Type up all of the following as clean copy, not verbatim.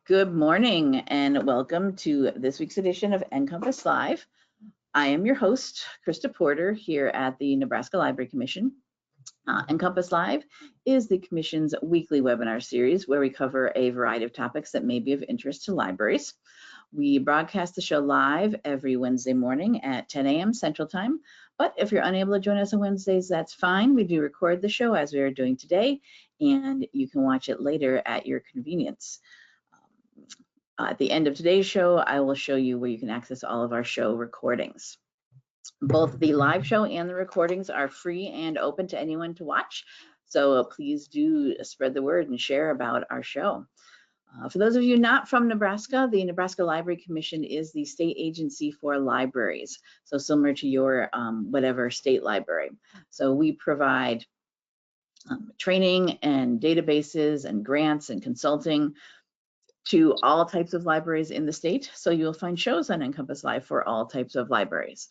Good morning and welcome to this week's edition of NCompass Live. I am your host, Krista Porter, here at the Nebraska Library Commission. NCompass Live is the Commission's weekly webinar series where we cover a variety of topics that may be of interest to libraries. We broadcast the show live every Wednesday morning at 10 a.m. Central Time, but if you're unable to join us on Wednesdays, that's fine. We do record the show as we are doing today, and you can watch it later at your convenience. At the end of today's show, I will show you where you can access all of our show recordings. Both the live show and the recordings are free and open to anyone to watch, so please do spread the word and share about our show. For those of you not from Nebraska, the Nebraska Library Commission is the state agency for libraries, so similar to your whatever state library. So we provide training and databases and grants and consulting to all types of libraries in the state. So you'll find shows on NCompass Live for all types of libraries.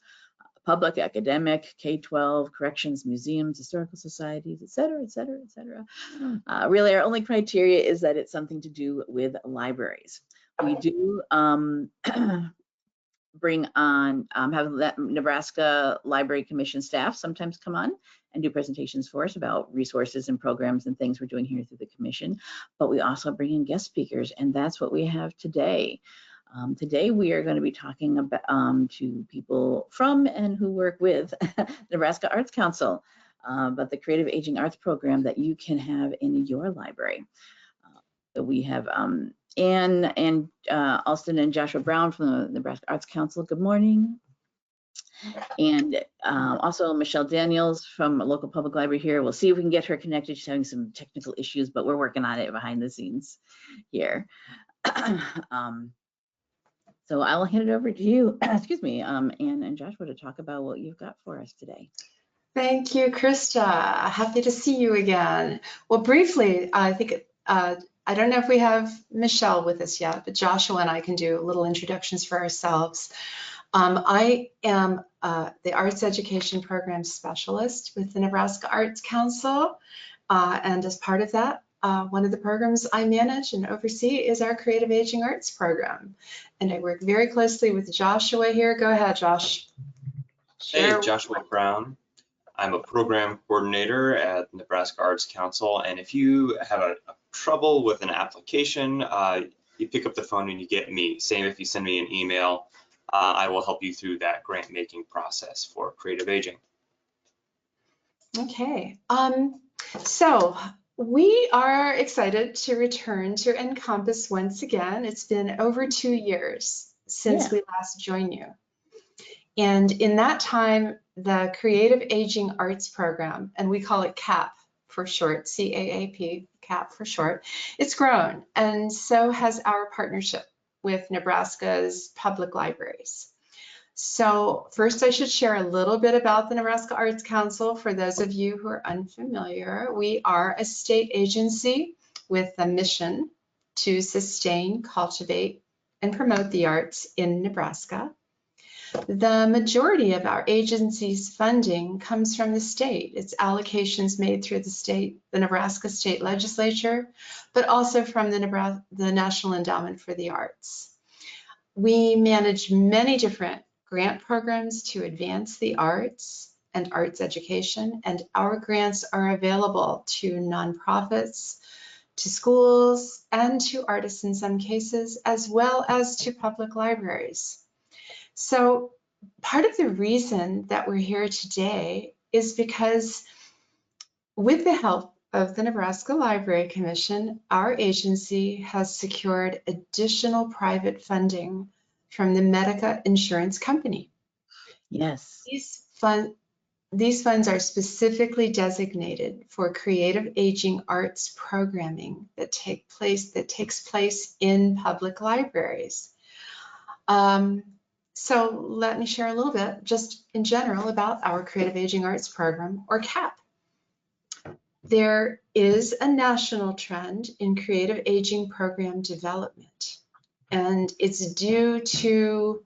Public, academic, K-12, corrections, museums, historical societies, et cetera, et cetera, et cetera. Really, our only criteria is that it's something to do with libraries. We do bring on, have that Nebraska Library Commission staff sometimes come on and do presentations for us about resources and programs and things we're doing here through the commission. But we also bring in guest speakers, and that's what we have today. Today we are going to be talking about to people from and who work with Nebraska Arts Council, about the Creative Aging Arts program that you can have in your library. So we have Ann and Alston and Joshua Brown from the Nebraska Arts Council. Good morning. And also Michelle Daniels from a local public library here. We'll see if we can get her connected. She's having some technical issues, but we're working on it behind the scenes here. So I'll hand it over to you, excuse me, Ann and Joshua, to talk about what you've got for us today. Thank you, Krista. Happy to see you again. Well, briefly, I think, I don't know if we have Michelle with us yet, but Joshua and I can do little introductions for ourselves. I am the Arts Education Program Specialist with the Nebraska Arts Council, and as part of that, one of the programs I manage and oversee is our Creative Aging Arts program. And I work very closely with Joshua here. Go ahead, Josh. Hey, Joshua Brown. I'm a program coordinator at Nebraska Arts Council. And if you have a trouble with an application, you pick up the phone and you get me. Same if you send me an email, I will help you through that grant making process for creative aging. Okay, so we are excited to return to NCompass once again. It's been over 2 years since we last joined you. And in that time, the Creative Aging Arts Program, and we call it CAAP for short, CAAP, CAAP for short, it's grown, and so has our partnership with Nebraska's public libraries. So first I should share a little bit about the Nebraska Arts Council. For those of you who are unfamiliar, we are a state agency with a mission to sustain, cultivate, and promote the arts in Nebraska. The majority of our agency's funding comes from the state. It's allocations made through the Nebraska State Legislature, but also from the National Endowment for the Arts. We manage many different grant programs to advance the arts and arts education, and our grants are available to nonprofits, to schools, and to artists in some cases, as well as to public libraries. So part of the reason that we're here today is because with the help of the Nebraska Library Commission, our agency has secured additional private funding from the Medica Insurance Company. Yes. These funds are specifically designated for creative aging arts programming that takes place in public libraries. So let me share a little bit, just in general, about our Creative Aging Arts Program, or CAAP. There is a national trend in creative aging program development, and it's due to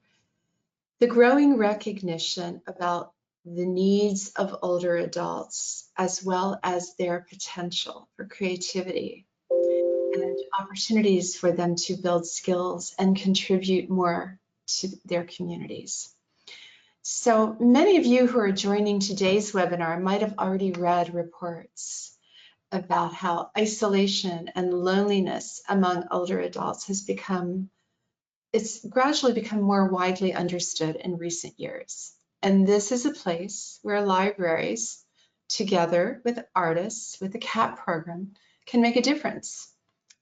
the growing recognition about the needs of older adults, as well as their potential for creativity. And opportunities for them to build skills and contribute more to their communities. So many of you who are joining today's webinar might have already read reports about how isolation and loneliness among older adults it's gradually become more widely understood in recent years. And this is a place where libraries, together with artists, with the CAAP program, can make a difference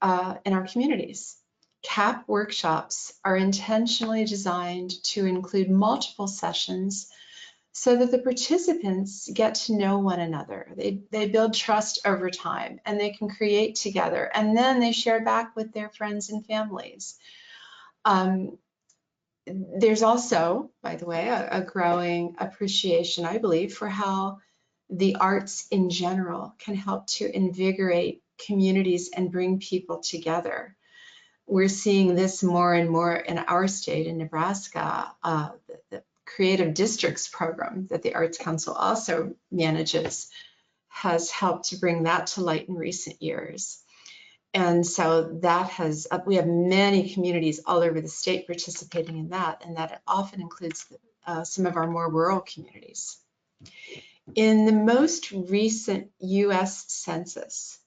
in our communities. CAAP workshops are intentionally designed to include multiple sessions so that the participants get to know one another. They build trust over time, and they can create together, and then they share back with their friends and families. There's also, by the way, a growing appreciation, I believe, for how the arts in general can help to invigorate communities and bring people together. We're seeing this more and more in our state, in Nebraska. The Creative Districts program that the Arts Council also manages has helped to bring that to light in recent years. And so that we have many communities all over the state participating in that, and that often includes some of our more rural communities. In the most recent US Census,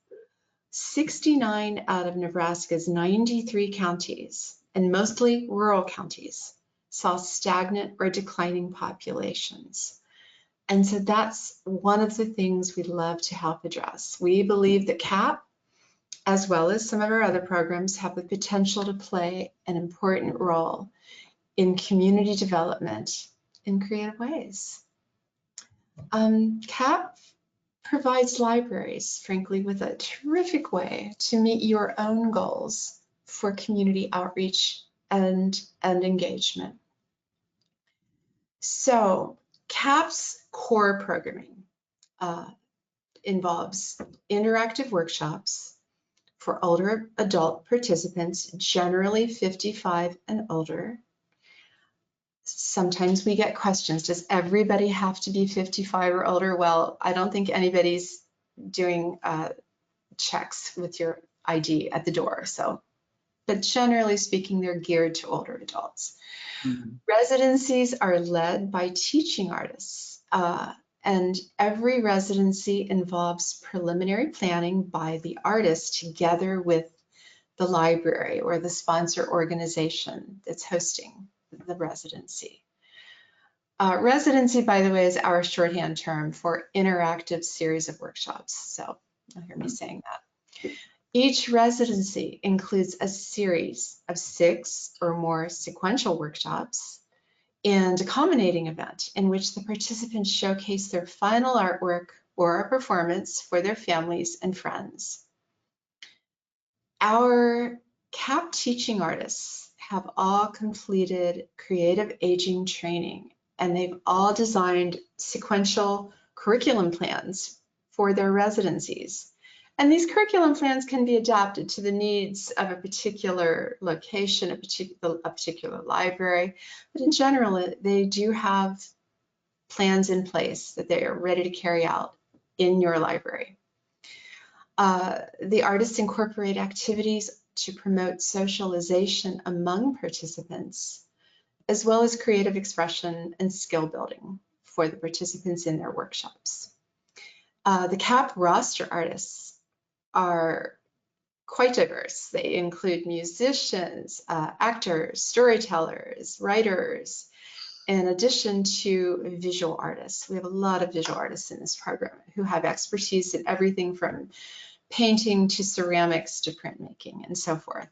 69 out of Nebraska's 93 counties, and mostly rural counties, saw stagnant or declining populations. And so that's one of the things we'd love to help address. We believe that CAAP, as well as some of our other programs, have the potential to play an important role in community development in creative ways. CAAP provides libraries, frankly, with a terrific way to meet your own goals for community outreach and engagement. So CAAP's core programming involves interactive workshops for older adult participants, generally 55 and older. Sometimes we get questions, does everybody have to be 55 or older? Well, I don't think anybody's doing checks with your ID at the door. So, but generally speaking, they're geared to older adults. Mm-hmm. Residencies are led by teaching artists, and every residency involves preliminary planning by the artist together with the library or the sponsor organization that's hosting the residency. Residency, by the way, is our shorthand term for interactive series of workshops. So you'll hear me saying that. Each residency includes a series of 6 or more sequential workshops and a culminating event in which the participants showcase their final artwork or a performance for their families and friends. Our CAAP teaching artists have all completed creative aging training, and they've all designed sequential curriculum plans for their residencies. And these curriculum plans can be adapted to the needs of a particular location, a particular library, but in general, they do have plans in place that they are ready to carry out in your library. The artists incorporate activities to promote socialization among participants, as well as creative expression and skill building for the participants in their workshops. The CAAP roster artists are quite diverse. They include musicians, actors, storytellers, writers, in addition to visual artists. We have a lot of visual artists in this program who have expertise in everything from painting to ceramics to printmaking and so forth.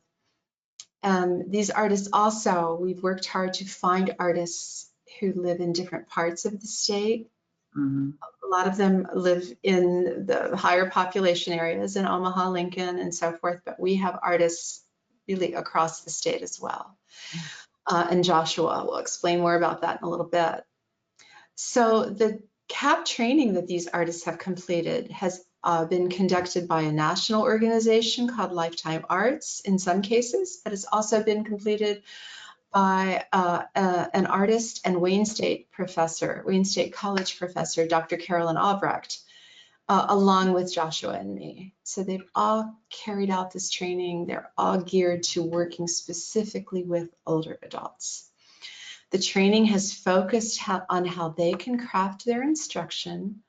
These artists also, we've worked hard to find artists who live in different parts of the state. Mm-hmm. A lot of them live in the higher population areas in Omaha, Lincoln, and so forth, but we have artists really across the state as well. And Joshua will explain more about that in a little bit. So the CAAP training that these artists have completed has been conducted by a national organization called Lifetime Arts in some cases, but it's also been completed by an artist and Wayne State College professor, Dr. Carolyn Albrecht. along with Joshua and me. So they've all carried out this training. They're all geared to working specifically with older adults. The training has focused on how they can craft their instruction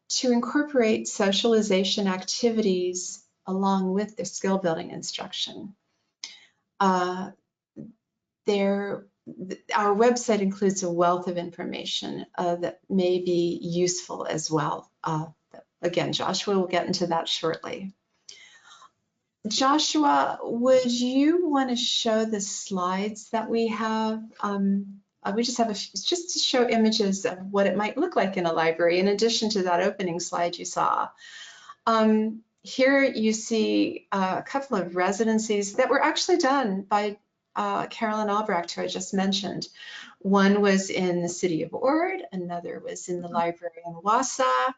to incorporate socialization activities along with their skill building instruction. Our website includes a wealth of information that may be useful as well. Again, Joshua will get into that shortly. Joshua, would you want to show the slides that we have? We just have just to show images of what it might look like in a library, in addition to that opening slide you saw. Here you see a couple of residencies that were actually done by Carolyn Albrecht, who I just mentioned. One was in the city of Ord, another was in the library in Wausau.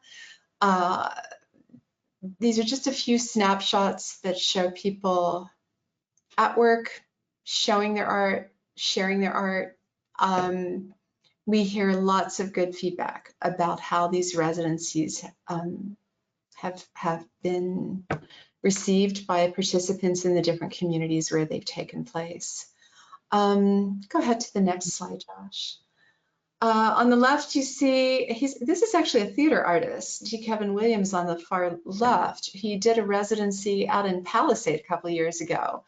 These are just a few snapshots that show people at work, showing their art, sharing their art. We hear lots of good feedback about how these residencies have been received by participants in the different communities where they've taken place. Go ahead to the next slide, Josh. On the left, you see, this is actually a theater artist, G. Kevin Williams on the far left. He did a residency out in Palisade a couple of years ago,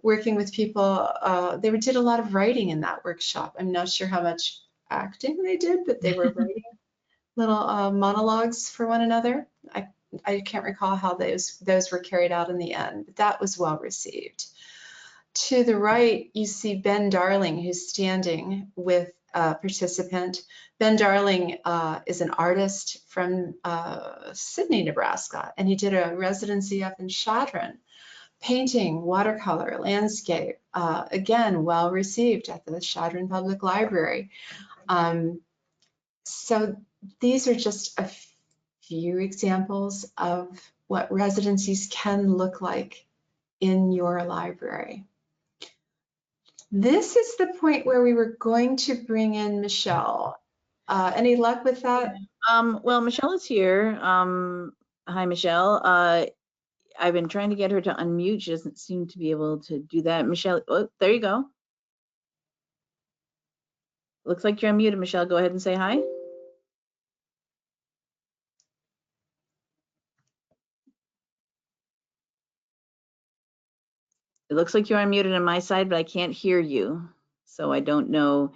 working with people. They did a lot of writing in that workshop. I'm not sure how much acting they did, but they were writing little monologues for one another. I can't recall how those were carried out in the end, but that was well received. To the right, you see Ben Darling, who's standing with a participant. Ben Darling is an artist from Sidney, Nebraska, and he did a residency up in Chadron, painting, watercolor, landscape, again, well received at the Chadron Public Library. So these are just a few examples of what residencies can look like in your library. This is the point where we were going to bring in Michelle. Any luck with that? Well, Michelle is here. Hi, Michelle. I've been trying to get her to unmute. She doesn't seem to be able to do that. Michelle, oh, there you go. Looks like you're unmuted, Michelle. Go ahead and say hi. It looks like you're unmuted on my side, but I can't hear you. So I don't know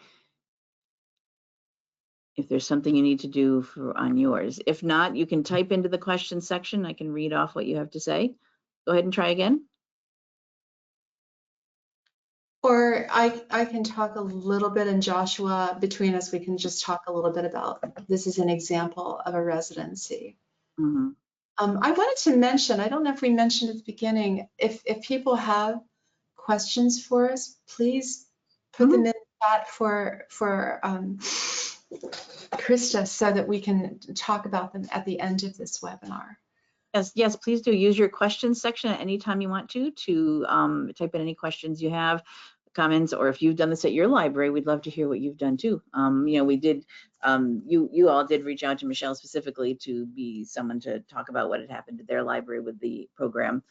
if there's something you need to do on yours. If not, you can type into the question section. I can read off what you have to say. Go ahead and try again. Or I can talk a little bit, and Joshua, between us, we can just talk a little bit about, this is an example of a residency. Mm-hmm. I wanted to mention, I don't know if we mentioned at the beginning, if people have questions for us, please put them in the chat for Krista, so that we can talk about them at the end of this webinar. Yes, please do use your questions section at any time you want to type in any questions you have, comments, or if you've done this at your library, we'd love to hear what you've done too. You know, we did, you all did reach out to Michelle specifically to be someone to talk about what had happened to their library with the program.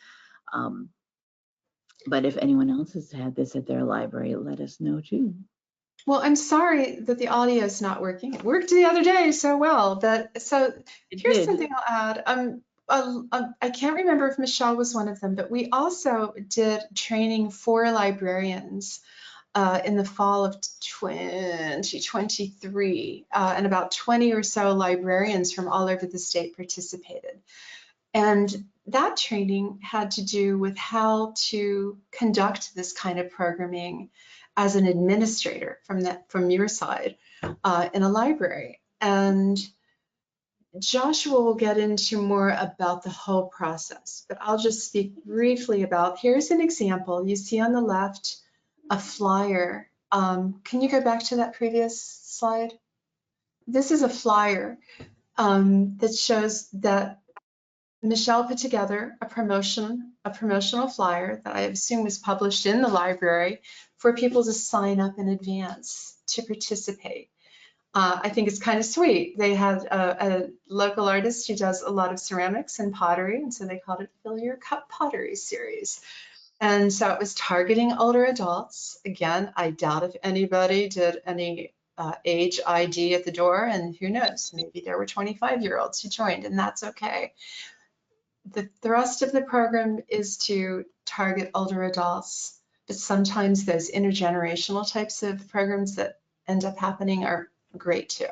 But if anyone else has had this at their library, let us know too. Well, I'm sorry that the audio is not working. It worked the other day so well, but so here's something I'll add. I can't remember if Michelle was one of them, but we also did training for librarians in the fall of 2023, and about 20 or so librarians from all over the state participated. And that training had to do with how to conduct this kind of programming as an administrator from your side in a library. And Joshua will get into more about the whole process, but I'll just speak briefly about, here's an example. You see on the left a flyer. Can you go back to that previous slide? This is a flyer that shows that Michelle put together a promotional flyer that I assume was published in the library for people to sign up in advance to participate. I think it's kind of sweet. They had a local artist who does a lot of ceramics and pottery, and so they called it Fill Your Cup Pottery Series. And so it was targeting older adults. Again, I doubt if anybody did any age ID at the door, and who knows, maybe there were 25-year-olds who joined, and that's okay. The thrust of the program is to target older adults, but sometimes those intergenerational types of programs that end up happening are great too.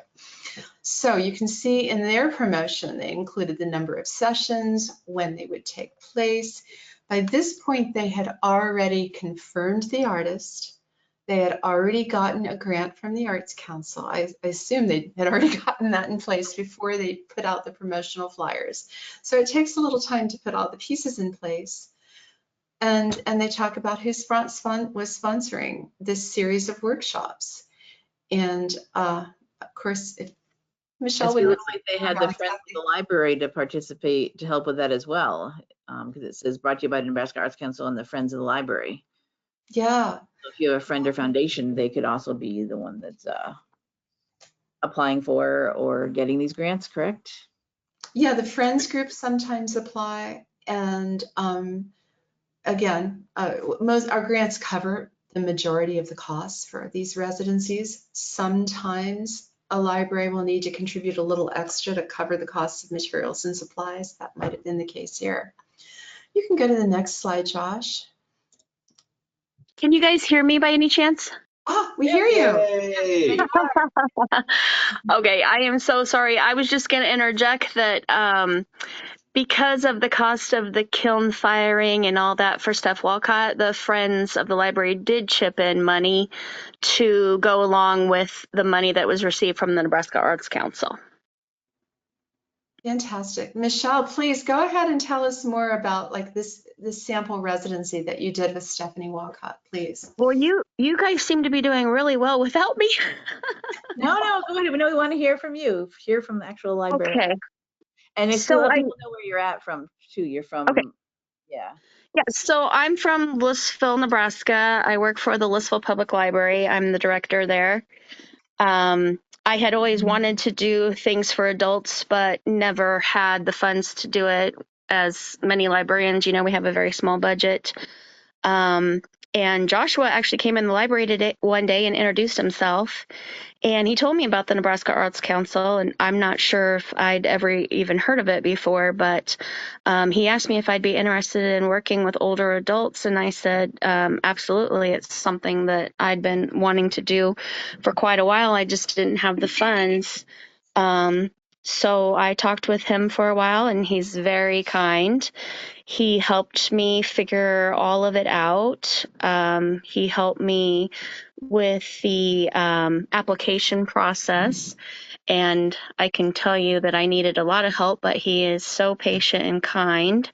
So you can see in their promotion, they included the number of sessions, when they would take place. By this point, they had already confirmed the artist. They had already gotten a grant from the Arts Council. I assume they had already gotten that in place before they put out the promotional flyers. So it takes a little time to put all the pieces in place. And they talk about who's was sponsoring this series of workshops. And of course, if Michelle would. It looks like they had the Friends of the Library to participate, to help with that as well, because it says brought to you by the Nebraska Arts Council and the Friends of the Library. Yeah. So if you have a friend or foundation, they could also be the one that's applying for or getting these grants, correct? Yeah, the Friends group sometimes apply. And again, our grants cover the majority of the costs for these residencies. Sometimes a library will need to contribute a little extra to cover the costs of materials and supplies. That might have been the case here. You can go to the next slide, Josh. Can you guys hear me by any chance? Oh, we hear you. Okay, I am so sorry. I was just going to interject that because of the cost of the kiln firing and all that for Steph Walcott, the Friends of the Library did chip in money to go along with the money that was received from the Nebraska Arts Council. Fantastic. Michelle, please go ahead and tell us more about like this sample residency that you did with Stephanie Walcott, please. Well, you guys seem to be doing really well without me. No, go ahead. We want to hear from you. Hear from the actual library. Okay. And if So people know where you're at from too, you're from. Okay. Yeah. Yeah, so I'm from Louisville, Nebraska. I work for the Louisville Public Library. I'm the director there. I had always wanted to do things for adults, but never had the funds to do it. As many librarians, we have a very small budget. And Joshua actually came in the library one day and introduced himself. And he told me about the Nebraska Arts Council, and I'm not sure if I'd ever even heard of it before, but he asked me if I'd be interested in working with older adults, and I said, absolutely. It's something that I'd been wanting to do for quite a while. I just didn't have the funds. So I talked with him for a while, and he's very kind. He helped me figure all of it out. He helped me with the application process, and I can tell you that I needed a lot of help, but he is so patient and kind.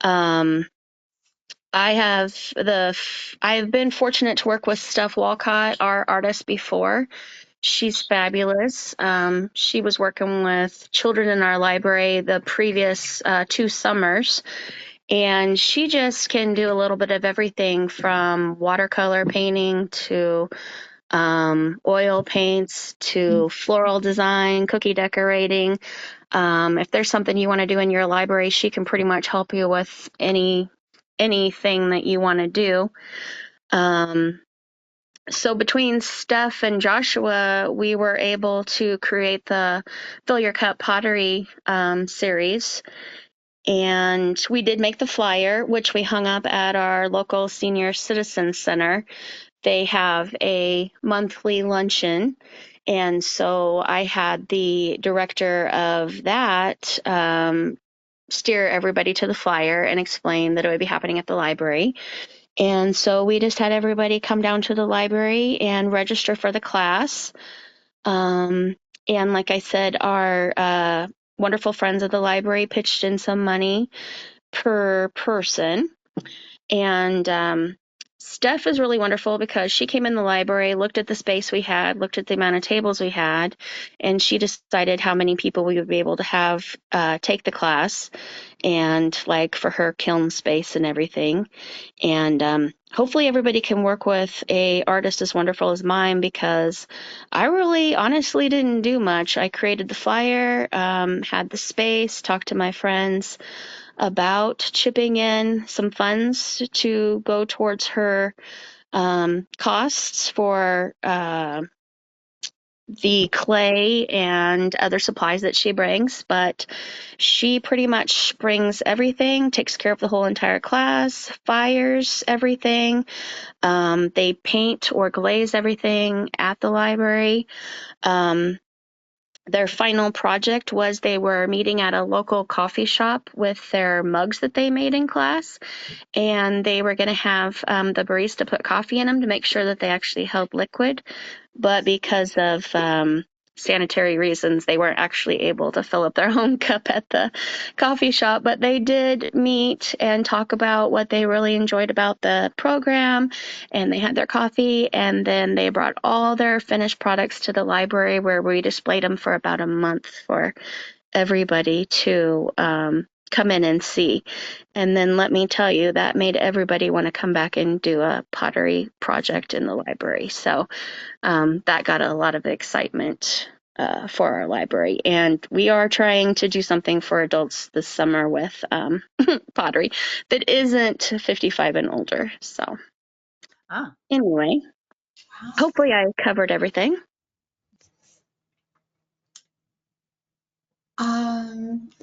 I've been fortunate to work with Steph Walcott, our artist, before. She's fabulous. She was working with children in our library the previous 2 summers. And she just can do a little bit of everything from watercolor painting to oil paints to floral design, cookie decorating. If there's something you want to do in your library, she can pretty much help you with anything that you want to do. So between Steph and Joshua, we were able to create the Fill Your Cup Pottery series. And we did make the flyer, which we hung up at our local senior citizen center. They have a monthly luncheon. And so I had the director of that steer everybody to the flyer and explain that it would be happening at the library. And so we just had everybody come down to the library and register for the class. And like I said, our wonderful friends of the library pitched in some money per person. And Steph is really wonderful because she came in the library, looked at the space we had, looked at the amount of tables we had, and she decided how many people we would be able to have take the class, and like for her kiln space and everything. And hopefully everybody can work with a artist as wonderful as mine, because I really honestly didn't do much. I created the flyer, had the space, talked to my friends about chipping in some funds to go towards her costs for the clay and other supplies that she brings, but she pretty much brings everything, takes care of the whole entire class, fires everything. They paint or glaze everything at the library. Their final project was they were meeting at a local coffee shop with their mugs that they made in class, and they were going to have the barista put coffee in them to make sure that they actually held liquid. But because of sanitary reasons, they weren't actually able to fill up their own cup at the coffee shop. But they did meet and talk about what they really enjoyed about the program, and they had their coffee, and then they brought all their finished products to the library, where we displayed them for about a month for everybody to come in and see. And then let me tell you, that made everybody want to come back and do a pottery project in the library. So that got a lot of excitement for our library. And we are trying to do something for adults this summer with pottery that isn't 55 and older. So anyway, hopefully I covered everything.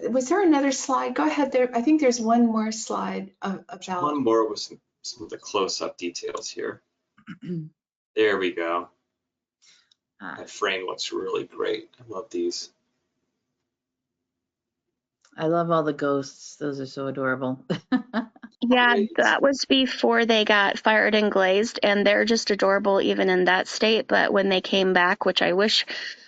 Was there another slide? Go ahead there. I think there's one more slide about. One more with some of the close-up details here. There we go. That frame looks really great. I love these. I love all the ghosts. Those are so adorable. Yeah, Great. that was before they got fired and glazed, and they're just adorable even in that state. But when they came back, which I wish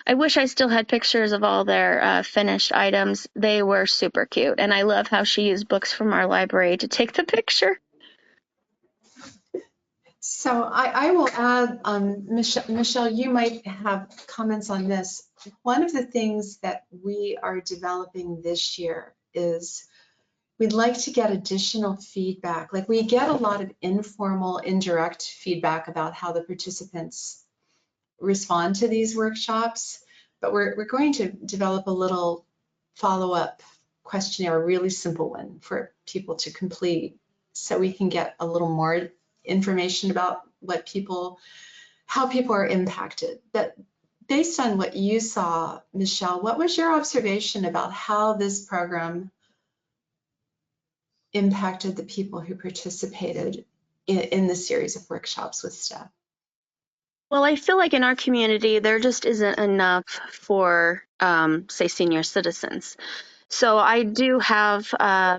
I still had pictures of all their finished items, they were super cute. And I love how she used books from our library to take the picture. So I will add, Michelle, you might have comments on this. One of the things that we are developing this year is we'd like to get additional feedback. Like, we get a lot of informal, indirect feedback about how the participants respond to these workshops, but we're going to develop a little follow-up questionnaire, a really simple one for people to complete, so we can get a little more information about how people are impacted. But based on what you saw, Michelle, what was your observation about how this program impacted the people who participated in the series of workshops with staff? Well, I feel like in our community, there just isn't enough for, say, senior citizens. So I do have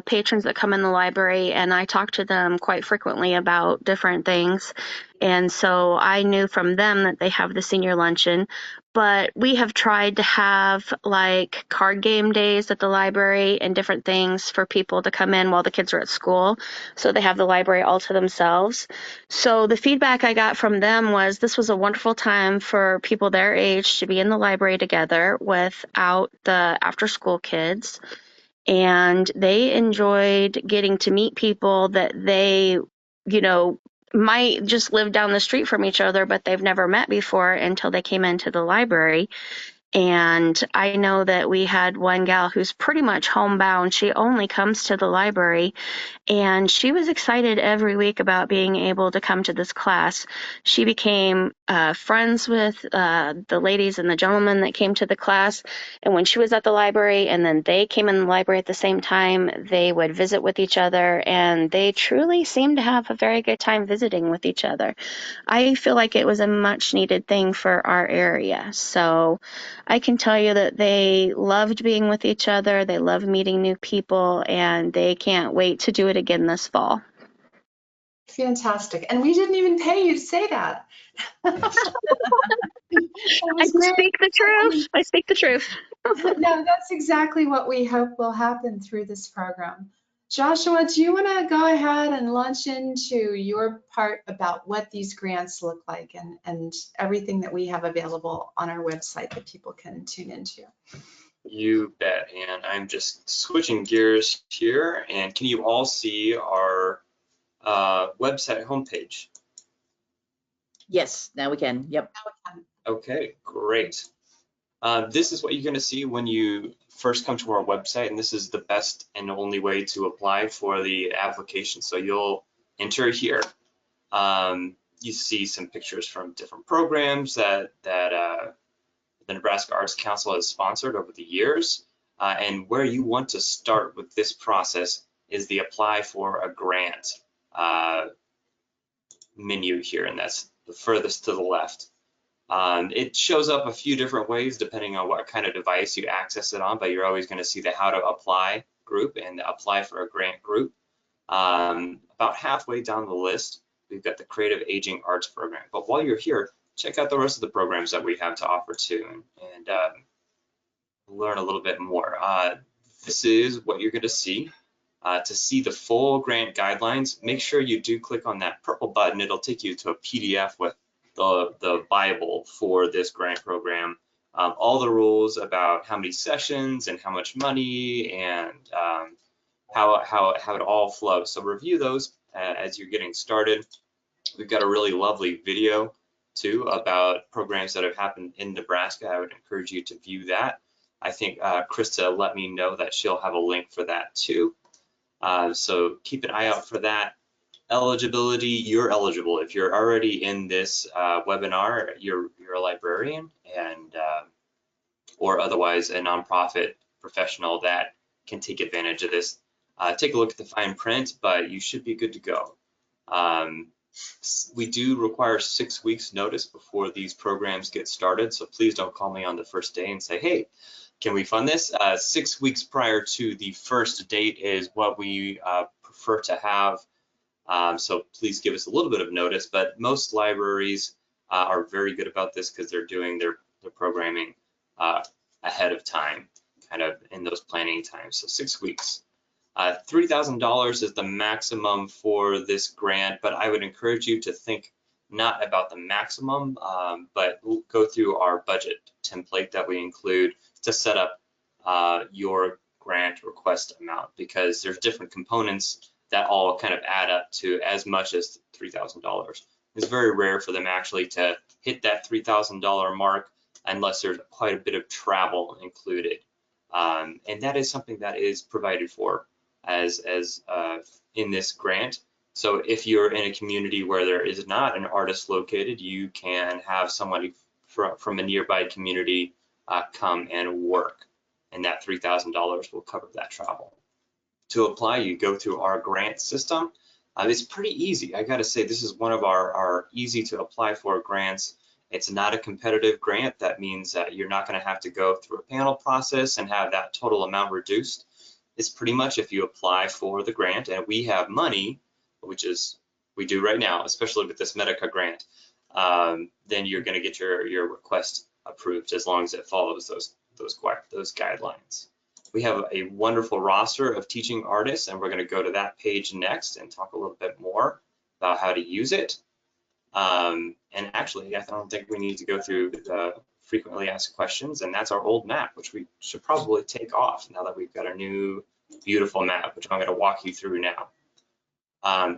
patrons that come in the library, and I talk to them quite frequently about different things. And so I knew from them that they have the senior luncheon, but we have tried to have like card game days at the library and different things for people to come in while the kids are at school. So they have the library all to themselves. So the feedback I got from them was this was a wonderful time for people their age to be in the library together without the after school kids. And they enjoyed getting to meet people that they, might just live down the street from each other, but they've never met before until they came into the library. And I know that we had one gal who's pretty much homebound. She only comes to the library, and she was excited every week about being able to come to this class. She became friends with the ladies and the gentlemen that came to the class. And when she was at the library and then they came in the library at the same time, they would visit with each other, and they truly seemed to have a very good time visiting with each other. I feel like it was a much needed thing for our area. So I can tell you that they loved being with each other. They love meeting new people, and they can't wait to do it again this fall. Fantastic. And we didn't even pay you to say that. I speak the truth. I speak the truth. No, that's exactly what we hope will happen through this program. Joshua, do you want to go ahead and launch into your part about what these grants look like and everything that we have available on our website that people can tune into? You bet. And I'm just switching gears here. And can you all see our website homepage? Yes, now we can. Yep. Okay, great. This is what you're going to see when you first come to our website, and this is the best and only way to apply for the application. So you'll enter here. You see some pictures from different programs that the Nebraska Arts Council has sponsored over the years. And where you want to start with this process is the apply for a grant menu here, and that's the furthest to the left. It shows up a few different ways depending on what kind of device you access it on, but you're always going to see the how to apply group and the apply for a grant group. About halfway down the list, we've got the Creative Aging Arts Program. But while you're here, check out the rest of the programs that we have to offer too, and learn a little bit more. This is what you're going to see. To see the full grant guidelines, make sure you do click on that purple button. It'll take you to a PDF with the Bible for this grant program. All the rules about how many sessions and how much money and how it all flows. So review those as you're getting started. We've got a really lovely video too about programs that have happened in Nebraska. I would encourage you to view that. I think Krista let me know that she'll have a link for that too. So keep an eye out for that. Eligibility, you're eligible. If you're already in this webinar, you're a librarian and or otherwise a nonprofit professional that can take advantage of this. Take a look at the fine print, but you should be good to go. We do require 6 weeks notice before these programs get started, so please don't call me on the first day and say, hey, can we fund this? 6 weeks prior to the first date is what we prefer to have. So please give us a little bit of notice, but most libraries are very good about this because they're doing their programming ahead of time, kind of in those planning times. So 6 weeks. $3,000 is the maximum for this grant, but I would encourage you to think not about the maximum, but go through our budget template that we include to set up your grant request amount, because there's different components that all kind of add up to as much as $3,000. It's very rare for them actually to hit that $3,000 mark unless there's quite a bit of travel included. And that is something that is provided for as in this grant. So if you're in a community where there is not an artist located, you can have somebody from a nearby community come and work, and that $3,000 will cover that travel. To apply, you go through our grant system. It's pretty easy. I gotta say, this is one of our easy to apply for grants. It's not a competitive grant. That means that you're not gonna have to go through a panel process and have that total amount reduced. It's pretty much if you apply for the grant and we have money, which is we do right now, especially with this Medica grant, then you're gonna get your request approved as long as it follows those guidelines. We have a wonderful roster of teaching artists, and we're going to go to that page next and talk a little bit more about how to use it. And actually, I don't think we need to go through the frequently asked questions, and that's our old map, which we should probably take off now that we've got a new beautiful map, which I'm going to walk you through now.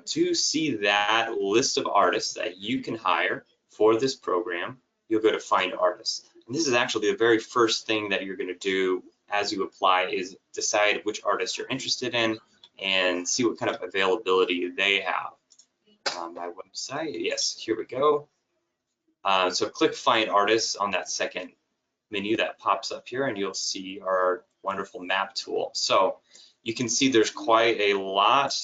To see that list of artists that you can hire for this program, you'll go to Find Artists. And this is actually the very first thing that you're going to do as you apply, is decide which artists you're interested in and see what kind of availability they have. On my website, yes, here we go. So click Find Artists on that second menu that pops up here, and you'll see our wonderful map tool. So you can see there's quite a lot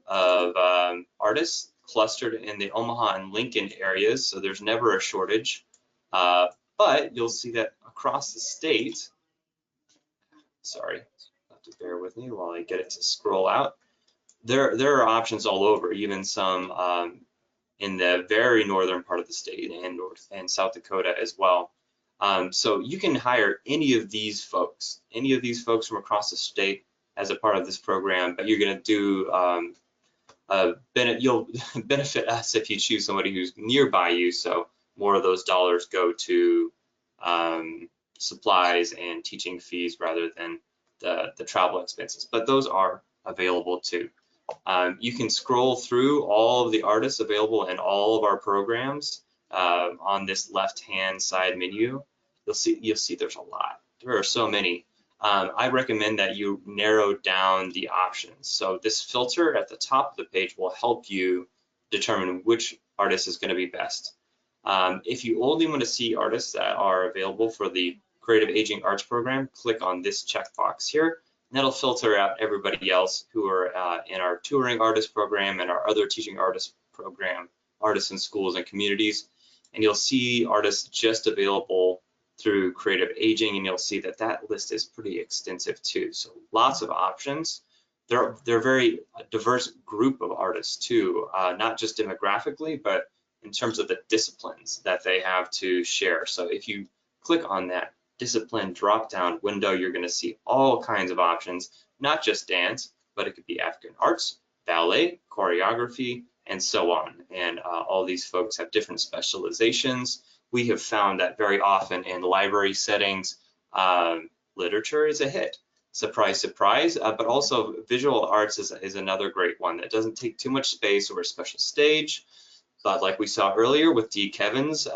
of artists clustered in the Omaha and Lincoln areas, so there's never a shortage. But you'll see that across the state, sorry, have to bear with me while I get it to scroll out. There are options all over, even some in the very northern part of the state and North and South Dakota as well. So you can hire any of these folks from across the state as a part of this program, but you're going to do you'll benefit us if you choose somebody who's nearby you. So more of those dollars go to supplies and teaching fees rather than the travel expenses, but those are available too. You can scroll through all of the artists available in all of our programs on this left-hand side menu. You'll see there's a lot. There are so many. I recommend that you narrow down the options. So this filter at the top of the page will help you determine which artist is going to be best. If you only want to see artists that are available for the Creative Aging Arts program, click on this checkbox here. And that'll filter out everybody else who are in our touring artist program and our other teaching artist program, artists in schools and communities. And you'll see artists just available through Creative Aging, and you'll see that that list is pretty extensive too. So lots of options. They're very diverse group of artists too, not just demographically, but in terms of the disciplines that they have to share. So if you click on that discipline drop-down window, you're going to see all kinds of options, not just dance, but it could be African arts, ballet, choreography, and so on. And all these folks have different specializations. We have found that very often in library settings, literature is a hit. Surprise, surprise, but also visual arts is another great one that doesn't take too much space or a special stage. But like we saw earlier with Dee Kevin's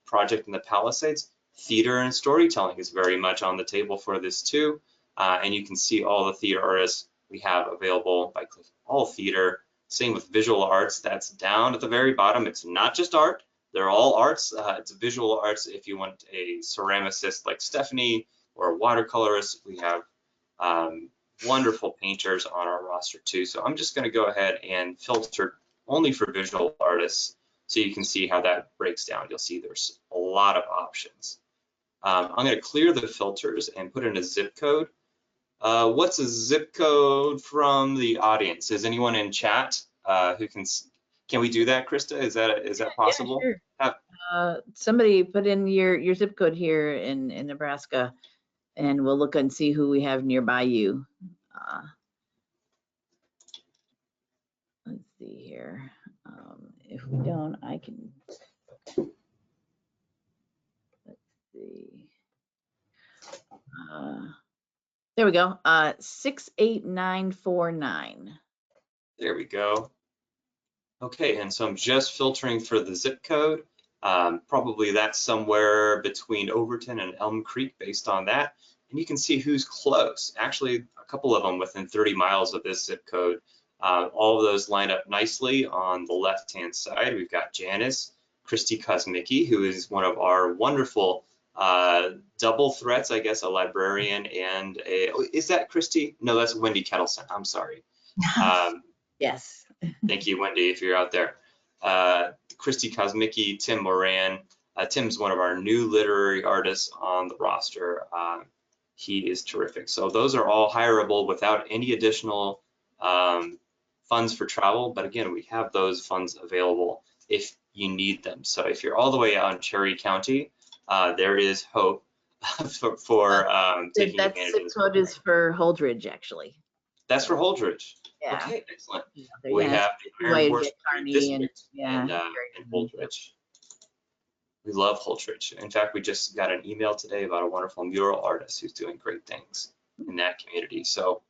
project in the Palisades, theater and storytelling is very much on the table for this too. And you can see all the theater artists we have available by clicking all theater. Same with visual arts, that's down at the very bottom. It's not just art, they're all arts. It's visual arts. If you want a ceramicist like Stephanie or a watercolorist, we have wonderful painters on our roster too. So I'm just gonna go ahead and filter only for visual artists so you can see how that breaks down. You'll see there's a lot of options. I'm going to clear the filters and put in a zip code. What's a zip code from the audience? Is anyone in chat who can we do that, Krista? Is that possible? Yeah, sure. Somebody put in your zip code here in Nebraska, and we'll look and see who we have nearby you. Let's see here. If we don't, I can. Let's see. There we go. 68949. There we go. Okay, and so I'm just filtering for the zip code. Probably that's somewhere between Overton and Elm Creek based on that. And you can see who's close. Actually, a couple of them within 30 miles of this zip code. All of those line up nicely on the left-hand side. We've got Janice, Christy Kosmicki, who is one of our wonderful double threats, I guess, a librarian and is that Christy? No, that's Wendy Kettleson. I'm sorry. Yes. Thank you, Wendy, if you're out there. Christy Kosmicki, Tim Moran. Tim's one of our new literary artists on the roster. He is terrific. So those are all hireable without any additional funds for travel. But again, we have those funds available if you need them. So if you're all the way out in Cherry County, there is hope for taking advantage of this. That zip code is for Holdridge, actually. That's for Holdridge. Yeah. Okay, excellent. Yeah, We have the Iron Horse District and Holdridge. We love Holdridge. In fact, we just got an email today about a wonderful mural artist who's doing great things in that community. So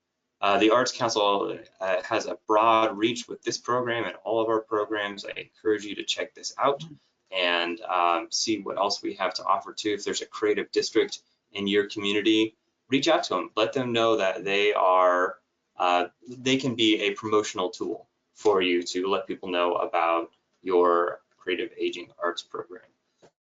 the Arts Council has a broad reach with this program and all of our programs. I encourage you to check this out and see what else we have to offer too. If there's a creative district in your community, reach out to them. Let them know that they are, they can be a promotional tool for you to let people know about your creative aging arts program.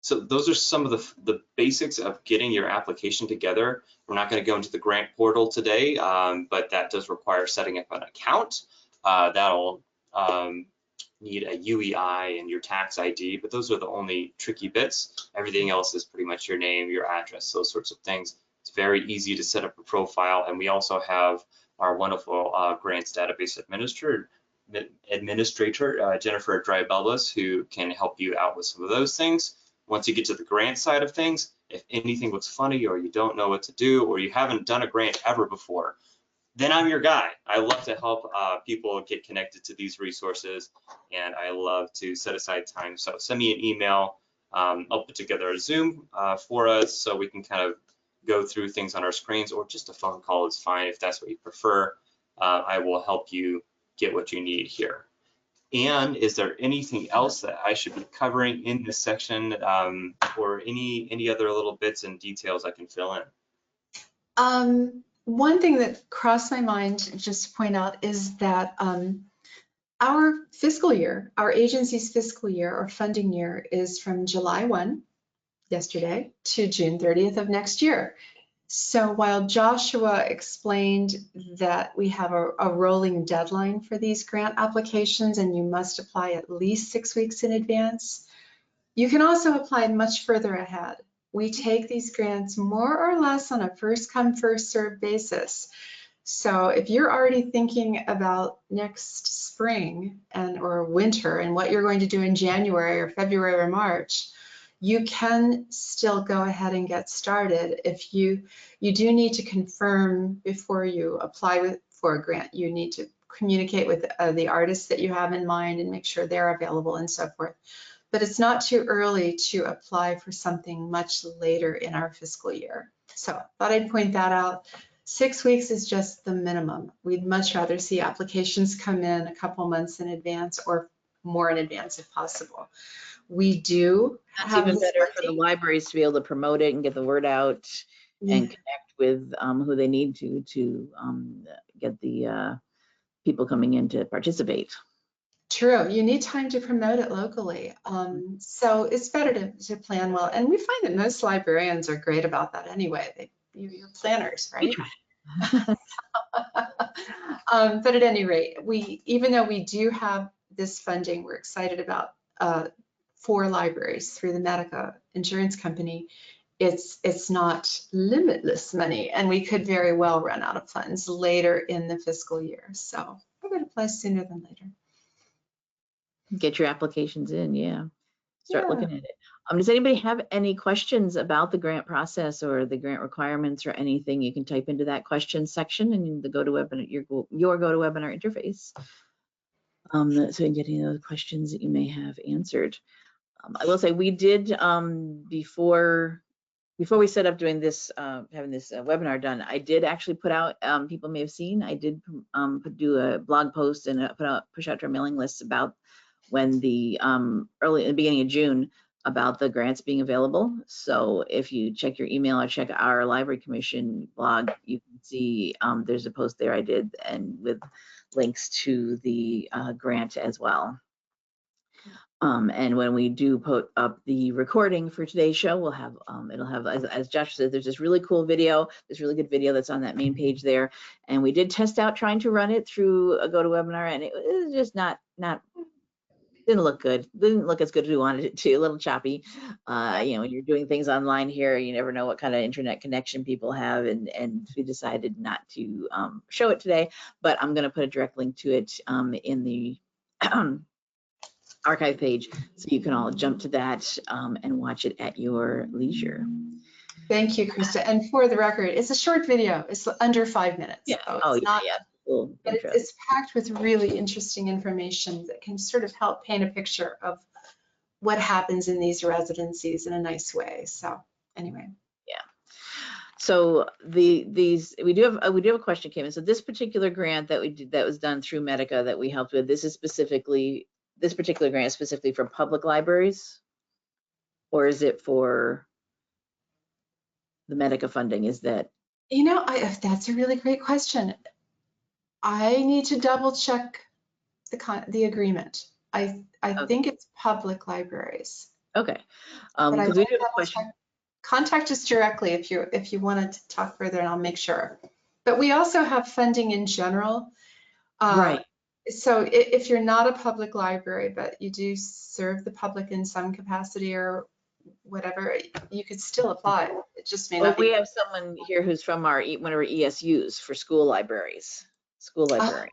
So those are some of the basics of getting your application together. We're not going to go into the grant portal today, but that does require setting up an account. That'll need a UEI and your tax ID, but those are the only tricky bits. Everything else is pretty much your name, your address, those sorts of things. It's very easy to set up a profile, and we also have our wonderful grants database administrator Jennifer Drybelbas, who can help you out with some of those things. Once you get to the grant side of things, if anything looks funny or you don't know what to do or you haven't done a grant ever before, then I'm your guy. I love to help people get connected to these resources, and I love to set aside time. So send me an email. I'll put together a Zoom for us so we can kind of go through things on our screens, or just a phone call is fine if that's what you prefer. I will help you get what you need here. And is there anything else that I should be covering in this section, or any other little bits and details I can fill in? One thing that crossed my mind just to point out is that our fiscal year, our agency's fiscal year or funding year is from July 1, yesterday, to June 30th of next year. So while Joshua explained that we have a rolling deadline for these grant applications and you must apply at least 6 weeks in advance, you can also apply much further ahead. We take these grants more or less on a first come, first served basis. So if you're already thinking about next spring or winter and what you're going to do in January or February or March, you can still go ahead and get started. If you do need to confirm before you apply for a grant, you need to communicate with the artists that you have in mind and make sure they're available and so forth. But it's not too early to apply for something much later in our fiscal year. So I thought I'd point that out. 6 weeks is just the minimum. We'd much rather see applications come in a couple months in advance or more in advance if possible. We do That's have even better for the libraries to be able to promote it and get the word out and connect with who they need to get the people coming in to participate. True, you need time to promote it locally. So it's better to plan well. And we find that most librarians are great about that anyway. You're planners, right? But at any rate, even though we do have this funding, we're excited about 4 libraries through the Medica insurance company. It's not limitless money, and we could very well run out of funds later in the fiscal year. So we're going to apply sooner than later. Get your applications in, yeah. Start looking at it. Does anybody have any questions about the grant process or the grant requirements or anything? You can type into that question section and the GoToWebinar, your GoToWebinar interface. So you can get any of those questions that you may have answered. I will say we did before we set up doing this, having this webinar done, I did actually put out, people may have seen, I did do a blog post and push out to our mailing lists about when the in the beginning of June about the grants being available. So if you check your email or check our Library Commission blog, you can see there's a post there I did and with links to the grant as well. And when we do put up the recording for today's show, we'll have, it'll have, as Josh said, there's this really cool video, this really good video that's on that main page there. And we did test out trying to run it through a GoToWebinar, and it was just didn't look good. Didn't look as good as we wanted it to, a little choppy. You know, when you're doing things online here, you never know what kind of internet connection people have, and we decided not to show it today, but I'm gonna put a direct link to it in the archive page, so you can all jump to that and watch it at your leisure. Thank you, Krista. And for the record, it's a short video. It's under 5 minutes. Yeah. So it's not, Cool. but it's packed with really interesting information that can sort of help paint a picture of what happens in these residencies in a nice way. So anyway. Yeah. So we do have a question came in. So this particular grant that we did, that was done through Medica that we helped with, this particular grant is specifically for public libraries, or is it for the Medica funding? Is that? You know, that's a really great question. I need to double check the agreement. I Okay. think it's public libraries. Okay. But we do have a question. Contact us directly if you wanted to talk further, and I'll make sure. But we also have funding in general. Right. So if you're not a public library, but you do serve the public in some capacity or whatever, you could still apply. It just may not be. We have someone here who's from one of our ESUs for school libraries. School library.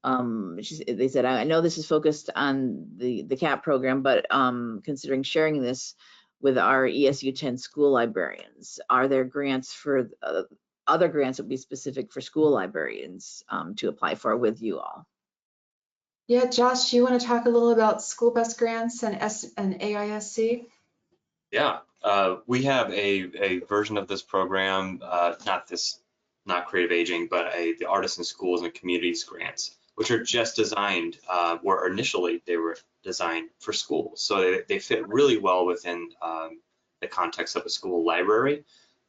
They said, I know this is focused on the CAAP program, but considering sharing this with our ESU 10 school librarians, are there grants for other grants that would be specific for school librarians to apply for with you all? Yeah, Josh, do you want to talk a little about school bus grants and AISC? Yeah, we have a version of this program, not Creative Aging, but the Artists in Schools and Communities grants. which are just designed, or initially they were designed for schools. So they fit really well within the context of a school library.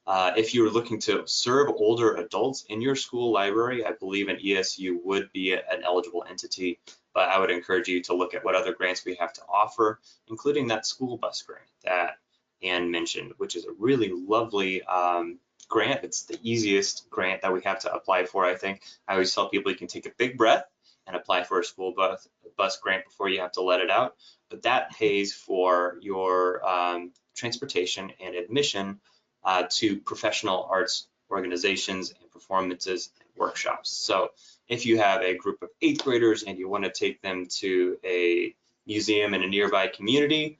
If you're looking to serve older adults in your school library, I believe an ESU would be an eligible entity, but I would encourage you to look at what other grants we have to offer, including that school bus grant that Ann mentioned, which is a really lovely grant. It's the easiest grant that we have to apply for, I think. I always tell people you can take a big breath and apply for a school bus grant before you have to let it out, but that pays for your transportation and admission to professional arts organizations and performances and workshops. So if you have a group of 8th graders and you want to take them to a museum in a nearby community,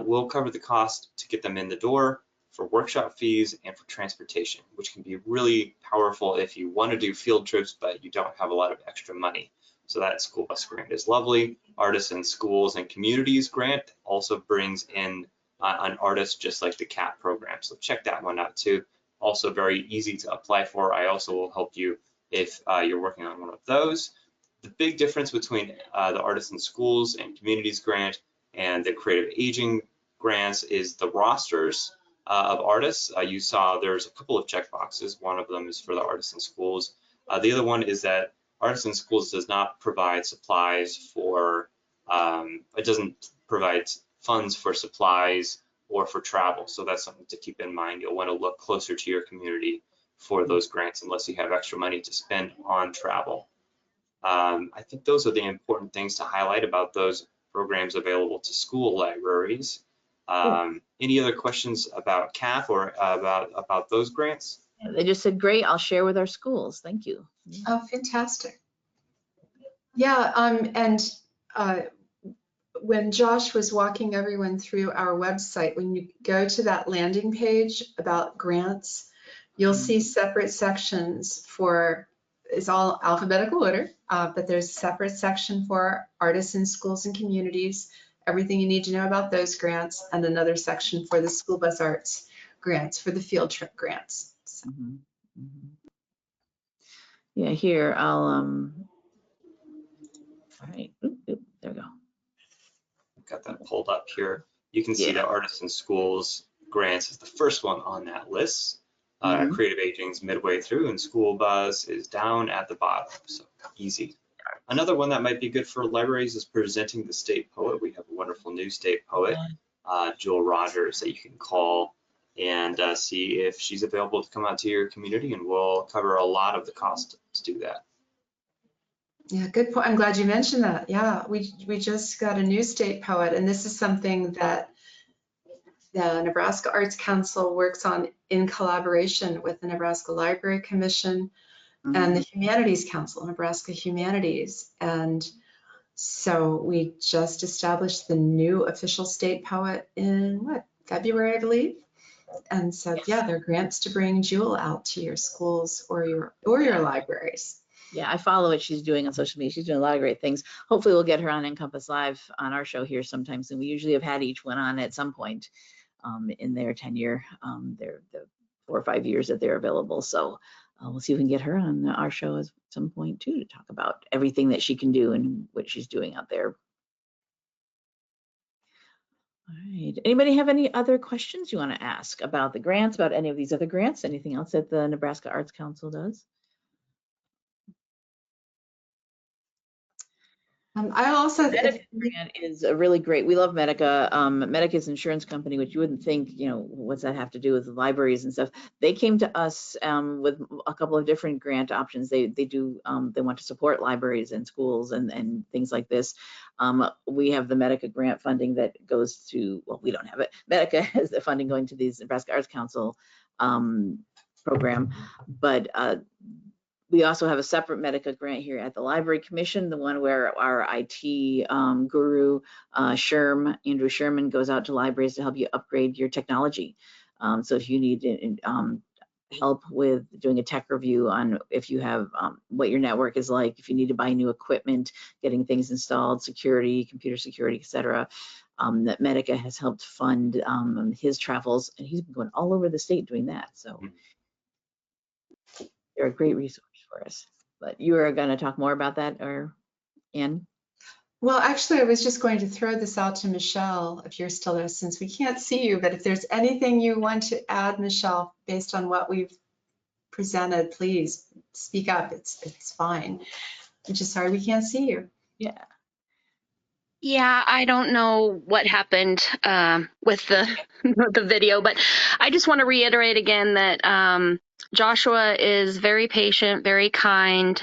we'll cover the cost to get them in the door for workshop fees and for transportation, which can be really powerful if you want to do field trips, but you don't have a lot of extra money. So that school bus grant is lovely. Artists in Schools and Communities grant also brings in an artist just like the CAAP program. So check that one out too. Also very easy to apply for. I also will help you if you're working on one of those. The big difference between the Artists in Schools and Communities grant and the Creative Aging grants is the rosters of artists. You saw there's a couple of checkboxes. One of them is for the Artists in Schools. The other one is that Artists in Schools does not provide supplies for, it doesn't provide funds for supplies or for travel. So that's something to keep in mind. You'll want to look closer to your community for those grants unless you have extra money to spend on travel. I think those are the important things to highlight about those programs available to school libraries. Any other questions about CAAP or about those grants? They just said, great, I'll share with our schools. Thank you. Oh, fantastic. Yeah, and when Josh was walking everyone through our website, when you go to that landing page about grants, you'll see separate sections for, it's all alphabetical order, but there's a separate section for Artists in Schools and Communities, everything you need to know about those grants, and another section for the school bus arts grants, for the field trip grants. So. Yeah, here, I'll, all right, there we go. Got that pulled up here. You can see the Artists in Schools grants is the first one on that list. Creative Aging's midway through, and School Bus is down at the bottom, so easy. Another one that might be good for libraries is presenting the state poet. We have a wonderful new state poet, Jewel Rogers, that you can call and see if she's available to come out to your community, and we'll cover a lot of the cost to do that. Yeah, good point. I'm glad you mentioned that. Yeah, we just got a new state poet, and this is something that the Nebraska Arts Council works on in collaboration with the Nebraska Library Commission and the Humanities Council, Nebraska Humanities. And so we just established the new official state poet in February, I believe. And so, yeah, there are grants to bring Jewel out to your schools or your libraries. Yeah, I follow what she's doing on social media. She's doing a lot of great things. Hopefully we'll get her on NCompass Live on our show here sometime soon. We usually have had each one on at some point in their tenure, the 4 or 5 years that they're available. So we'll see if we can get her on our show at some point too, to talk about everything that she can do and what she's doing out there. All right. Anybody have any other questions you want to ask about the grants, about any of these other grants, anything else that the Nebraska Arts Council does? I also Medica grant is a really great. We love Medica. Medica's insurance company, which you wouldn't think, you know, what's that have to do with the libraries and stuff. They came to us with a couple of different grant options. They want to support libraries and schools and things like this. We have the Medica grant funding that goes to, well, we don't have it. Medica has the funding going to these Nebraska Arts Council program, but we also have a separate Medica grant here at the Library Commission, the one where our IT guru, Andrew Sherman, goes out to libraries to help you upgrade your technology. So if you need help with doing a tech review on if you have what your network is like, if you need to buy new equipment, getting things installed, security, computer security, etc., that Medica has helped fund his travels, and he's been going all over the state doing that. So they're a great resource for us. But you are going to talk more about that, or Ann? Well, actually, I was just going to throw this out to Michelle, if you're still there, since we can't see you, but if there's anything you want to add, Michelle, based on what we've presented, please speak up. It's fine. I'm just sorry we can't see you. Yeah. Yeah, I don't know what happened with the the video, but I just want to reiterate again that Joshua is very patient, very kind.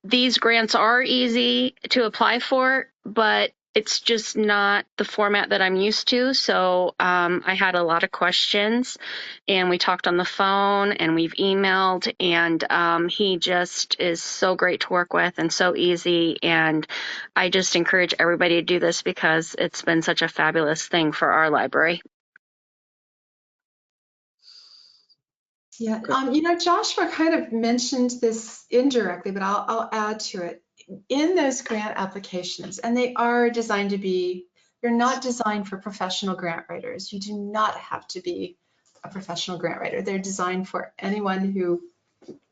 These grants are easy to apply for, but it's just not the format that I'm used to. So I had a lot of questions, and we talked on the phone and we've emailed, and he just is so great to work with and so easy. And I just encourage everybody to do this because it's been such a fabulous thing for our library. Yeah, Joshua kind of mentioned this indirectly, but I'll add to it. In those grant applications, and they are designed to be, they're not designed for professional grant writers. You do not have to be a professional grant writer. They're designed for anyone who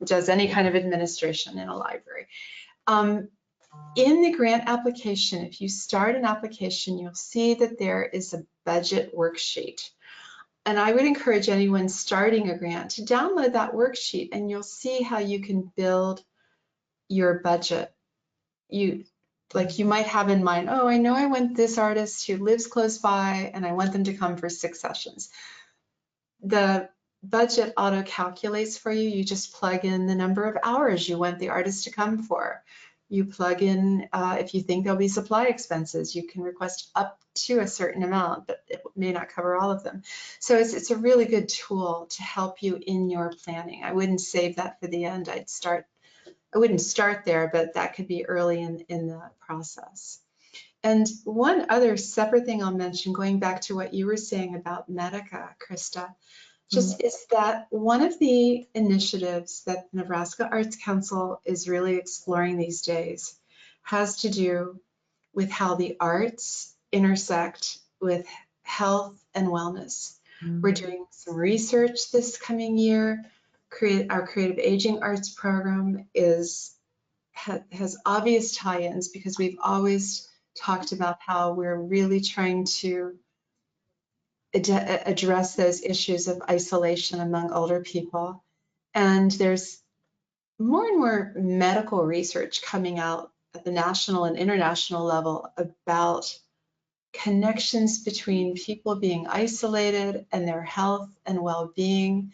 does any kind of administration in a library. In the grant application, if you start an application, you'll see that there is a budget worksheet. And I would encourage anyone starting a grant to download that worksheet, and you'll see how you can build your budget. You might have in mind, oh, I know I want this artist who lives close by and I want them to come for 6 sessions. The budget auto calculates for you. You just plug in the number of hours you want the artist to come for. You plug in, if you think there'll be supply expenses, you can request up to a certain amount, but it may not cover all of them. So it's a really good tool to help you in your planning. I wouldn't save that for the end. I wouldn't start there, but that could be early in the process. And one other separate thing I'll mention, going back to what you were saying about Medica, Krista, just is that one of the initiatives that the Nebraska Arts Council is really exploring these days has to do with how the arts intersect with health and wellness. We're doing some research this coming year. Our creative aging arts program has obvious tie-ins because we've always talked about how we're really trying to address those issues of isolation among older people. And there's more and more medical research coming out at the national and international level about connections between people being isolated and their health and well-being.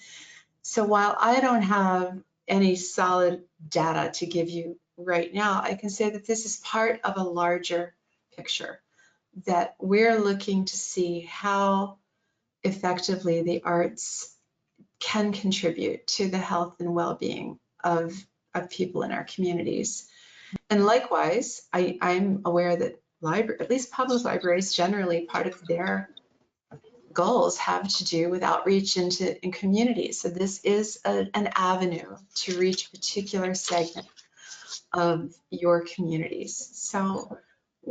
So while I don't have any solid data to give you right now, I can say that this is part of a larger picture, that we're looking to see how effectively the arts can contribute to the health and well-being of people in our communities. And likewise, I'm aware that at least public libraries generally, part of their goals have to do with outreach in communities. So this is an avenue to reach a particular segment of your communities. So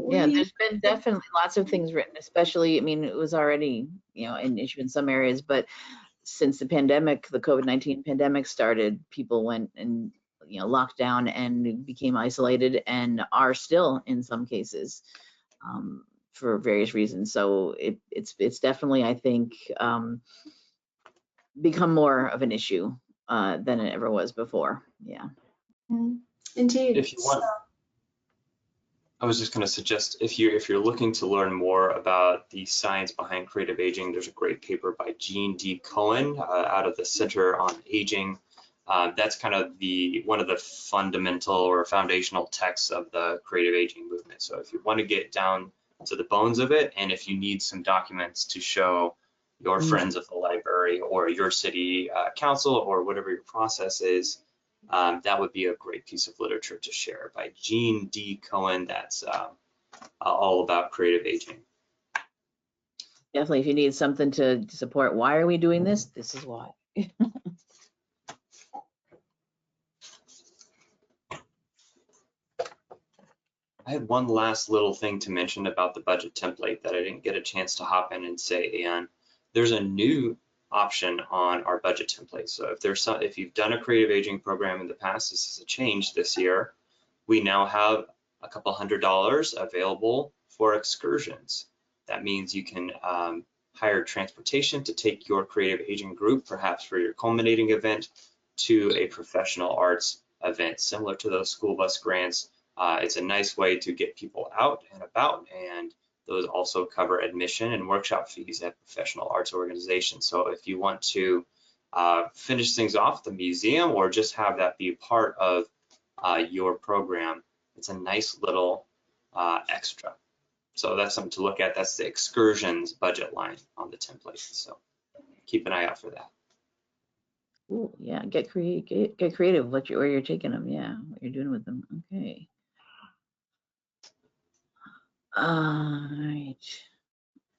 yeah, there's been definitely lots of things written, especially, I mean, it was already, an issue in some areas, but since the pandemic, the COVID-19 pandemic started, people went and, locked down and became isolated and are still in some cases. For various reasons. So it's definitely, I think, become more of an issue than it ever was before. Yeah. Indeed. If you want, I was just going to suggest, if you're looking to learn more about the science behind creative aging, there's a great paper by Jean D. Cohen out of the Center on Aging. That's kind of one of the fundamental or foundational texts of the creative aging movement. So if you want to get down to the bones of it, and if you need some documents to show your friends of the library or your city council or whatever your process is, that would be a great piece of literature to share by Jean D. Cohen. That's all about creative aging. Definitely, if you need something to support, why are we doing this? This is why. I had one last little thing to mention about the budget template that I didn't get a chance to hop in and say, and there's a new option on our budget template. So if you've done a creative aging program in the past, this is a change this year. We now have a couple $100 available for excursions. That means you can hire transportation to take your creative aging group, perhaps for your culminating event, to a professional arts event, similar to those school bus grants. It's a nice way to get people out and about, and those also cover admission and workshop fees at professional arts organizations. So if you want to finish things off at the museum or just have that be part of your program, it's a nice little extra. So that's something to look at. That's the excursions budget line on the template. So keep an eye out for that. Ooh, yeah, get creative where you're taking them. Yeah, what you're doing with them. Okay. All right.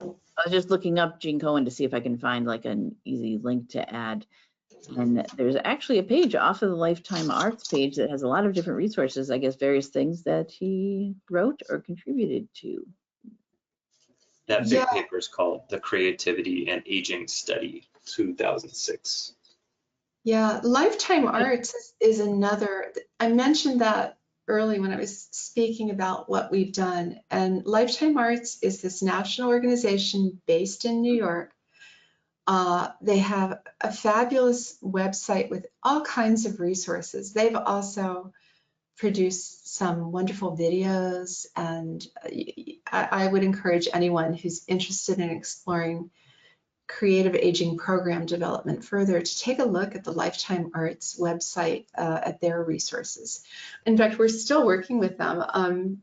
I was just looking up Gene Cohen to see if I can find like an easy link to add. And there's actually a page off of the Lifetime Arts page that has a lot of different resources, I guess various things that he wrote or contributed to. That big paper is called The Creativity and Aging Study 2006. Yeah, Lifetime Arts is another, I mentioned that early when I was speaking about what we've done. And Lifetime Arts is this national organization based in New York. They have a fabulous website with all kinds of resources. They've also produced some wonderful videos, and I would encourage anyone who's interested in exploring creative aging program development further to take a look at the Lifetime Arts website at their resources. In fact, we're still working with them.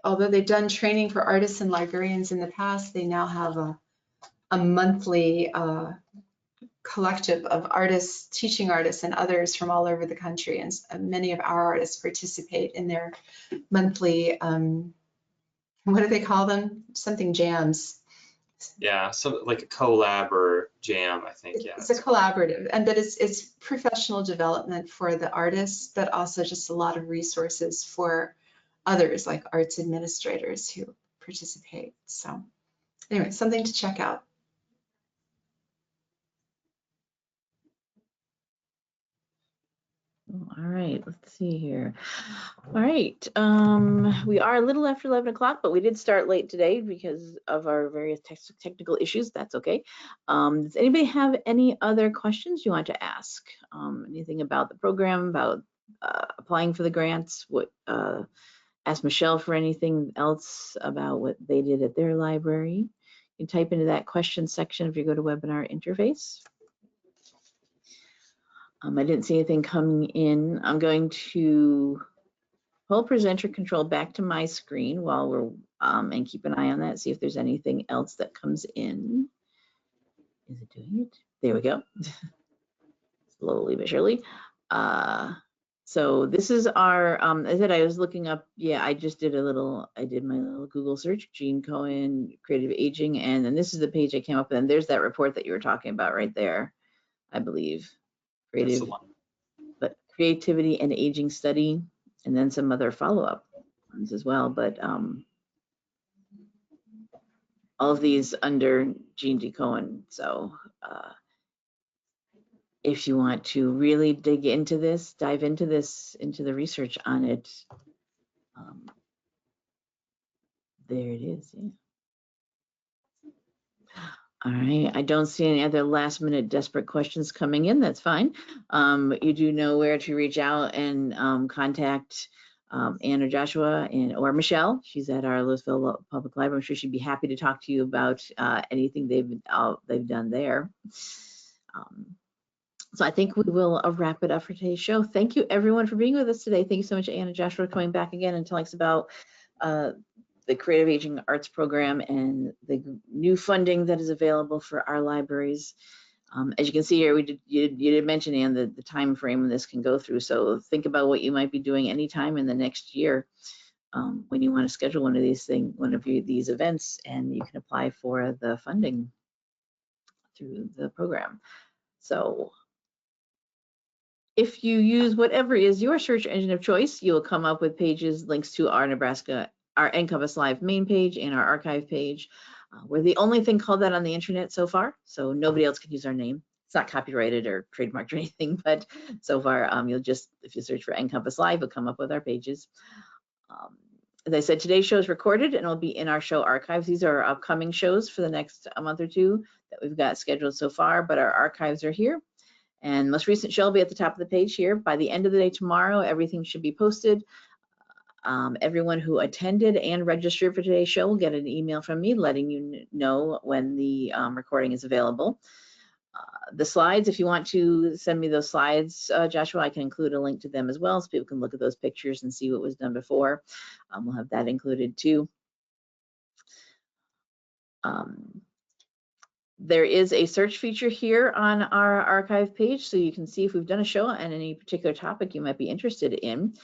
Although they've done training for artists and librarians in the past, they now have a monthly collective of artists, teaching artists, and others from all over the country. And many of our artists participate in their monthly, what do they call them? Something jams. Yeah, so like a collab or jam, I think. Yeah, it's a collaborative, and but it's professional development for the artists, but also just a lot of resources for others like arts administrators who participate. So anyway, something to check out. All right, let's see here. All right, we are a little after 11 o'clock, but we did start late today because of our various technical issues. That's okay. Does anybody have any other questions you want to ask? Anything about the program, about applying for the grants? Ask Michelle for anything else about what they did at their library. You can type into that question section if you go to webinar interface. I didn't see anything coming in. I'm going to pull presenter control back to my screen while we're, and keep an eye on that, see if there's anything else that comes in. Is it doing it? There we go. Slowly but surely. So this is our, I said I was looking up, yeah, I just did I did my little Google search, Gene Cohen, Creative Aging, and then this is the page I came up with, and there's that report that you were talking about right there, I believe. Creative, but Creativity and Aging Study, and then some other follow-up ones as well. But all of these under Gene D. Cohen. So if you want to really dig into this, dive into this, into the research on it, there it is. Yeah. All right, I don't see any other last minute desperate questions coming in. That's fine. You do know where to reach out and contact Ann or Joshua or Michelle. She's at our Louisville Public Library. I'm sure she'd be happy to talk to you about anything they've done there. So I think we will wrap it up for today's show. Thank you everyone for being with us today. Thank you so much, Ann and Joshua, for coming back again and telling us about the Creative Aging Arts Program and the new funding that is available for our libraries. As you can see here, you did mention, Ann, the time frame this can go through. So think about what you might be doing anytime in the next year when you want to schedule one of these events, and you can apply for the funding through the program. So if you use whatever is your search engine of choice, you'll come up with pages, links to our NCompass Live main page and our archive page. We're the only thing called that on the internet so far, so nobody else can use our name. It's not copyrighted or trademarked or anything, but so far you'll just, if you search for NCompass Live, you'll come up with our pages. As I said, today's show is recorded and will be in our show archives. These are our upcoming shows for the next month or two that we've got scheduled so far, but our archives are here. And most recent show will be at the top of the page here. By the end of the day tomorrow, everything should be posted. Everyone who attended and registered for today's show will get an email from me letting you know when the recording is available. The slides, if you want to send me those slides, Joshua, I can include a link to them as well so people can look at those pictures and see what was done before. We'll have that included too. There is a search feature here on our archive page, so you can see if we've done a show on any particular topic you might be interested in.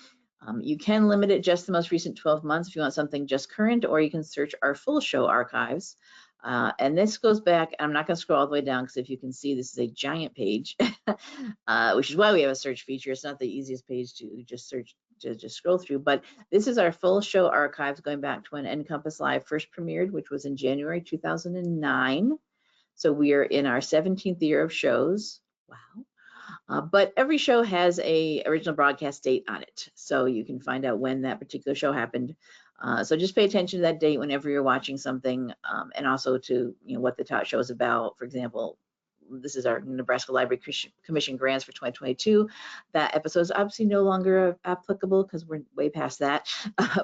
You can limit it just the most recent 12 months if you want something just current, or you can search our full show archives. And this goes back, I'm not going to scroll all the way down because if you can see, this is a giant page, which is why we have a search feature. It's not the easiest page to just search, to just scroll through, but this is our full show archives going back to when NCompass Live first premiered, which was in January 2009. So we are in our 17th year of shows. Wow. But every show has a original broadcast date on it, so you can find out when that particular show happened. So just pay attention to that date whenever you're watching something, and also to what the top show is about. For example, this is our Nebraska Library Commission grants for 2022. That episode is obviously no longer applicable because we're way past that,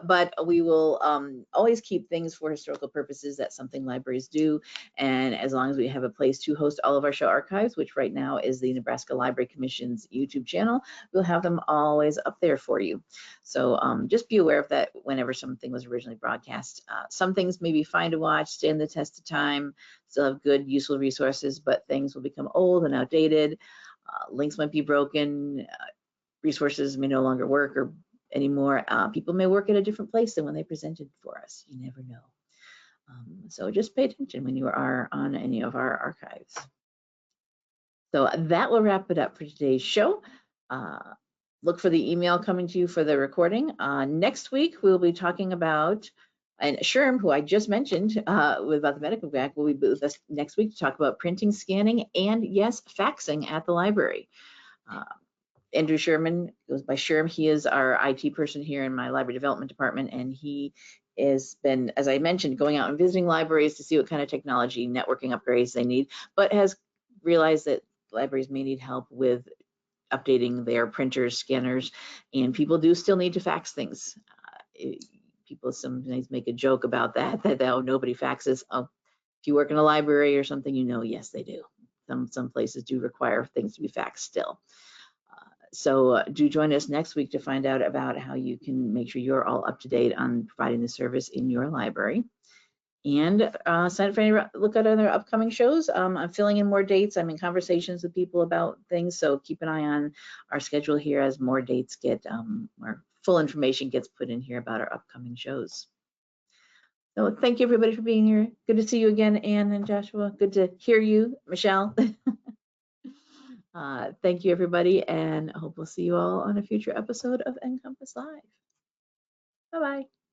but we will always keep things for historical purposes. That's something libraries do, and as long as we have a place to host all of our show archives, which right now is the Nebraska Library Commission's YouTube channel, we'll have them always up there for you. So just be aware of that whenever something was originally broadcast. Some things may be fine to watch, stand the test of time, still have good, useful resources, but things will become old and outdated. Links might be broken. Resources may no longer work or anymore. People may work at a different place than when they presented for us. You never know. So just pay attention when you are on any of our archives. So that will wrap it up for today's show. Look for the email coming to you for the recording. Next week, we'll be talking about, and Sherm, who I just mentioned about the medical grant, will be with us next week to talk about printing, scanning, and yes, faxing at the library. Andrew Sherman goes by Sherm. He is our IT person here in my library development department, and he has been, as I mentioned, going out and visiting libraries to see what kind of technology, networking upgrades they need, but has realized that libraries may need help with updating their printers, scanners, and people do still need to fax things. People sometimes make a joke about that oh, nobody faxes. Oh, if you work in a library or something, yes, they do. Some places do require things to be faxed still. So do join us next week to find out about how you can make sure you're all up to date on providing the service in your library. And sign up for any look at other upcoming shows. I'm filling in more dates. I'm in conversations with people about things, so keep an eye on our schedule here as more dates get, more full information gets put in here about our upcoming shows. So thank you everybody for being here. Good to see you again, Ann and Joshua. Good to hear you, Michelle. Thank you everybody, and I hope we'll see you all on a future episode of NCompass Live. Bye-bye.